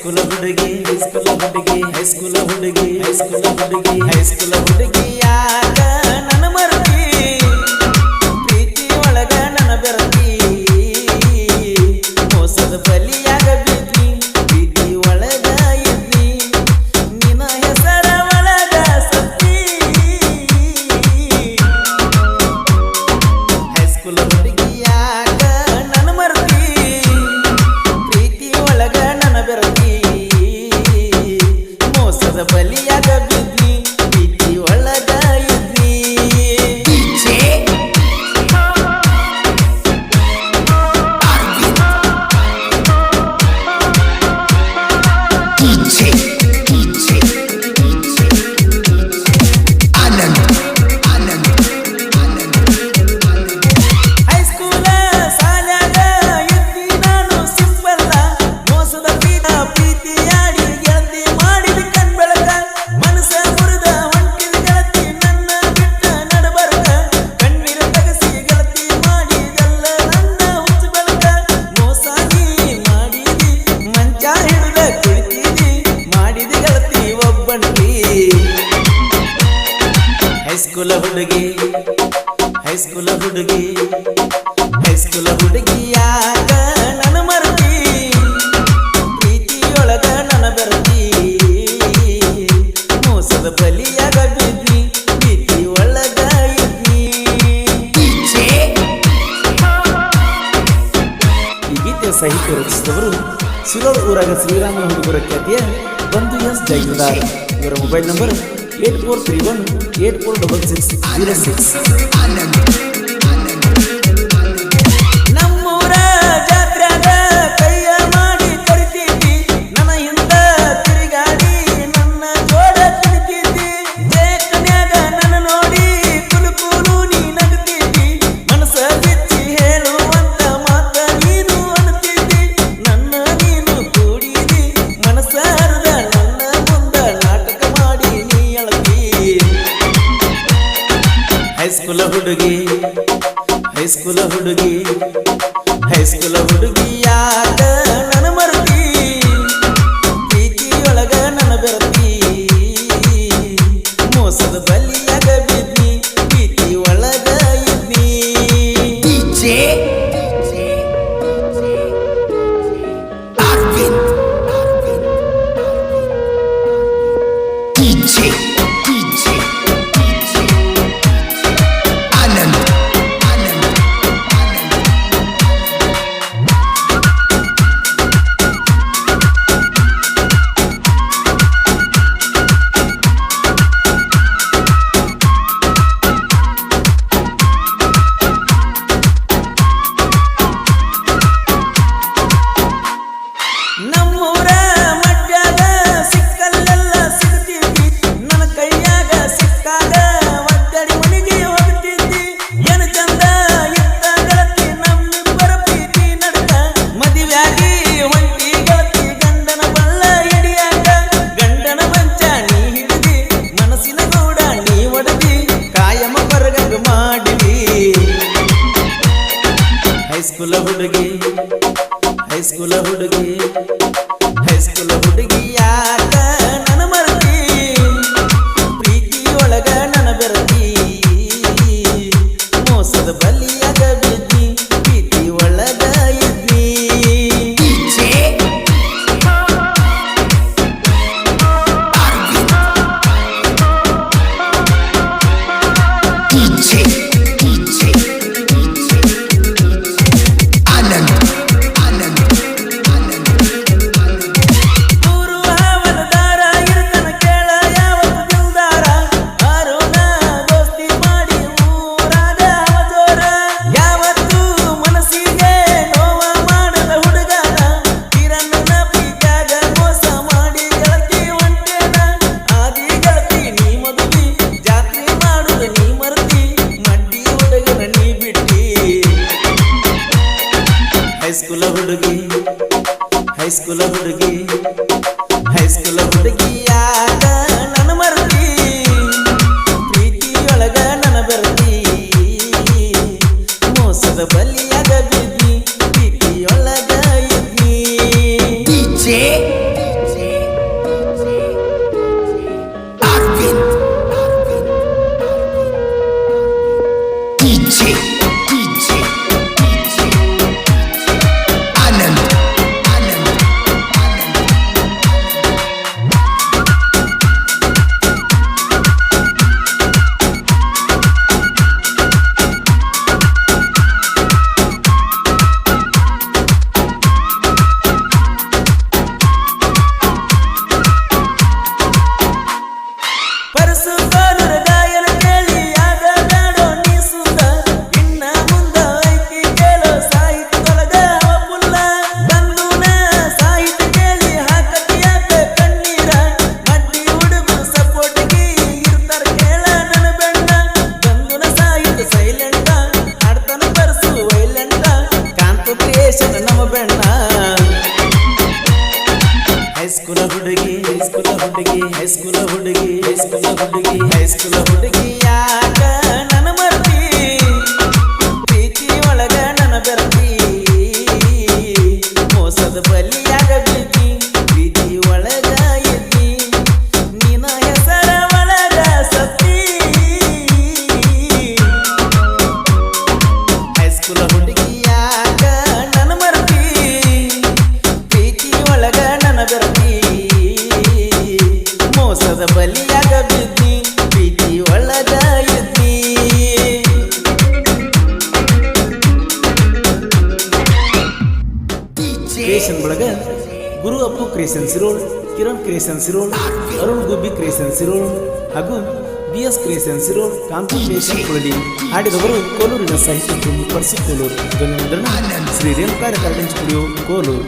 High school ಹುಡುಗಿ high school ಹುಡುಗಿ ಯಾಕ ನನ್ನ ಮರತಿ ಪ್ರೀತಿ ಒಳಗ ನನ್ನ ಬೆರತಿ ಮೋಸದ ಬಲಿಯಾಗ ಬಿದ್ದಿ ಪ್ರೀತಿ ಒಳಗ ಇದ್ದಿ ನಿನ್ನ ಹೆಸರ ಒಳಗ ಸತ್ತಿ ಹೈಸ್ಕೂಲ್ ಹುಡುಗಿ ಯಾಕ ನನ್ನ ಮರತಿ ಪ್ರೀತಿ ಒಳಗ ನನ್ನ ಬೆರತಿ ಮೋಸದ ಬಲಿಯಾಗ ಬಿದ್ದಿ ಪ್ರೀತಿ ಒಳಗ ಇದ್ದಿ ಹೈಸ್ಕೂಲ ಸಾಲ್ಯಾಗ ಇದ್ದಿ ನಾನು ಸಿಂಪಲ್ಲ ಮೋಸದ ಪ್ರೀತಿಯಾಡಿ ಗೆಳತಿ ಮಾಡಿದ ಕಣ್ಬೆಳಕ ಮನಸ ಮುರಿದ ಹೊಂಟಿದ ಗೆಳತಿ ನನ್ನ ಬಿಟ್ಟ ನಡಬರ್ಕ ಕಣ್ಣೀರ ತಗಸಿ ಗೆಳತಿ ಮಾಡಿದಲ್ಲ ನನ್ನ ಹುಚ್ಚ ಬೆಳಕ ಮೋಸ ನೀ ಮಾಡಿದಿ ಮಂಚ ಹಿಡಿದ ಕುಳಿತಿದಿ ಮಾಡಿದ ಗೆಳತಿ ಒಬ್ಬಂಟಿ ಹೈಸ್ಕೂಲ ಹುಡುಗಿ ಯಾಕ ನನ್ನ ಮರತಿ ಪ್ರೀತಿಯೊಳಗ ನನ್ನ ಬೆರತಿ ಮೋಸದ ಬಲಿಯಾಗ ಬಿದ್ದಿ ಪ್ರೀತಿ ಒಳಗ ಇದ್ದಿ ಈ ಗೀತೆ ಸಾಹಿತ್ಯ ರಚಿಸಿದವರು ಸಿರೋಡ್ ಊರಾಗ ಶ್ರೀರಾಮನ ಹುಡುಗರ ಖ್ಯಾತಿಯ ಬಂಧು ಎಸ್ ಜೈಗುದಾರ್. ಇವರ ಮೊಬೈಲ್ ನಂಬರ್ 8431846606. ನಮ್ಮೂರ ಜಾತ್ರ್ಯಾಗ ಕೈಯ ಮಾಡಿ ಕರಿತಿದ್ದಿ ನನ್ನ ಹಿಂದ ತಿರುಗಾಡಿ ನನ್ನ ಜೋಡ ತಿರುಗಿದ್ದಿ ಜೇಕನ್ಯಾಗ ನನ್ನ ನೋಡಿ ಕುಲು ನೀ ನಗುತ್ತಿದ್ದಿ ಮನಸ ಬಿಚ್ಚಿ ಹೇಳುವಂತ ಮಾತ ನೀನು ಅನ್ನುತ್ತಿದ್ದಿ ನನ್ನ ನೀನು ಕೂಡಿದಿ ಮನಸ ಹರಿದ ನನ್ನ ಮುಂದ ನಾಟಕ ಮಾಡಿ ನೀ ಅಳತಿ ಹೈಸ್ಕೂಲ ಹುಡುಗಿ ಯಾಕ ನನ್ನ ಮರತಿ ಪ್ರೀತಿಯೊಳಗ ನನ್ನ ಬೆರತಿ ಮೋಸದ ಬಲಿಯಾಗ ಬಿದ್ದಿ ಪ್ರೀತಿ ಒಳಗ ಇದ್ದಿ ನಮ್ಮೂರ ಮಡ್ಯಾಗ ಸಿಕ್ಕಲ್ಲೆಲ್ಲ ಸಿಗ್ತಿದ್ದಿ ನನ್ನ ಕೈಯಾಗ ಸಿಕ್ಕಾಗ ಒದ್ದಡಿ ಮನೆಗೆ ಹೋಗ್ತಿದ್ದಿ ಏನು ಚಂದ ಇತ್ತ ಗೆಳತಿ ನಮ್ಮಿಬ್ಬರ ಪ್ರೀತಿ ನಡಕ ಮದುವೆಯಾಗಿ ಹೊಂಟಿ ಗೆಳತಿ ಗಂಡನ ಬಳ್ಳ ಹಿಡಿಯಾಕ ಗಂಡನ ಮಂಚ ನೀ ಹಿಡಿದಿ ಮನಸ್ಸಿನ ಗೌಡ ನೀ ಒಡದಿ ಕಾಯಮ ಬರಗಂಗ ಮಾಡಿದಿ ಹೈಸ್ಕೂಲ ಹುಡುಗಿ ಯಾಕ ನನ್ನ ಮರತಿ ಪ್ರೀತಿಯೊಳಗ ನನ್ನ ಬೆರತಿ ಮೋಸದ ಬಲಿಯಾಗ ಬಿದ್ದಿ ಪ್ರೀತಿ ಒಳಗ ಇದ್ದಿ ಊರು ಹಾವಲದಾರ ಇರ್ತನ ಕೇಳ ಯಾವತ್ತು ದಿಲ್ದಾರ ಅರುಣ ದೋಸ್ತಿ ಮಾಡಿ ಊರಾಗ ಅವಜೋರ ಯಾವತ್ತು ಮನಸ್ಸಿಗೆ ನೋವ ಮಾಡದ ಹುಡುಗನ ಕಿರಣ್ಣನ ಪ್ರೀತ್ಯಾಗ ಮೋಸ ಮಾಡಿ ಗೆಳತಿ ಹೊಂಟೇನ ಆದಿ ಗೆಳತಿ ನೀ ಮದುವಿ ಜಾತ್ರೆ ಮಾಡುದ ನೀ ಮರತಿ ಮಡ್ಡಿ ಹುಡುಗನ ನೀ ಬಿಟ್ಟಿ ಹೈಸ್ಕೂಲ ಹುಡುಗಿ ಯಾಕ ನನ್ನ ಮರತಿ ಪ್ರೀತಿಯೊಳಗ ನನ್ನ ಬೆರತಿ ಮೋಸದ ಬಲಿಯಾಗ ಬಿದ್ದಿ ಪ್ರೀತಿಯೊಳಗ ಇದ್ದಿ ಹೈಸ್ಕೂಲ ಹುಡುಗಿ ಹೈಸ್ಕೂಲ ಹುಡುಗಿ ಹೈಸ್ಕೂಲ ಹುಡುಗಿ ಹೈಸ್ಕೂಲ ಹುಡುಗಿ ಹೈಸ್ಕೂಲ ಹುಡುಗಿ ಯಾಕ ನನ್ನ ಮರ್ತಿ ಪ್ರೀತಿ ಒಳಗ ನನ್ನ ಬೆರ್ತಿ ಮೋಸದ ಬಲಿಯಾಗ ಬಿದ್ದಿ ಪ್ರೀತಿ ಒಳಗ ಎದ್ದಿ ನಿನ್ನ ಹೆಸರ ಒಳಗ ಸತ್ತಿ ಹೈಸ್ಕೂಲ ಹುಡುಗಿ ಯಾಕ ನನ್ನ ಮರ್ತಿ ಪ್ರೀತಿ ಒಳಗ ನನ್ನ ಬೆರ್ತಿ ಮೋಸದ ಬಲಿಯಾಗ ಬಿದ್ದಿ ಪ್ರೀತಿ ಒಳಗ ಎದ್ದಿ ಕ್ರಿಯೇಷನ್ ಒಳಗ ಗುರು ಅಪ್ಪು ಕ್ರಿಯೇಷನ್ ಸಿರೋಳ್, ಕಿರಣ್ ಕ್ರಿಯೇಷನ್ ಸಿರೋಳ್, ಅರುಣ್ ಗುಬ್ಬಿ ಕ್ರಿಯೇಷನ್ ಸಿರೋಳ್ ಹಾಗೂ BS ಕ್ರಿಯೇಷನ್ ಸಿರೋಳ್, ಕಾಂತಿ ಕ್ರಿಯೇಷನ್ ಕುಳಲಿ. ಹಾಡಿದವರು ಕೋಲೂರಿನ ಸಾಹಿತ್ಯ ಪರಿಸಿ ಕೋಲೂರು. ಧ್ವನಿ ಮುದ್ರಣ ಶ್ರೀ ರೇಣುಕಾರ ರೆಕಾರ್ಡಿಂಗ್ ಸ್ಟುಡಿಯೋ ಕೋಲೂರು.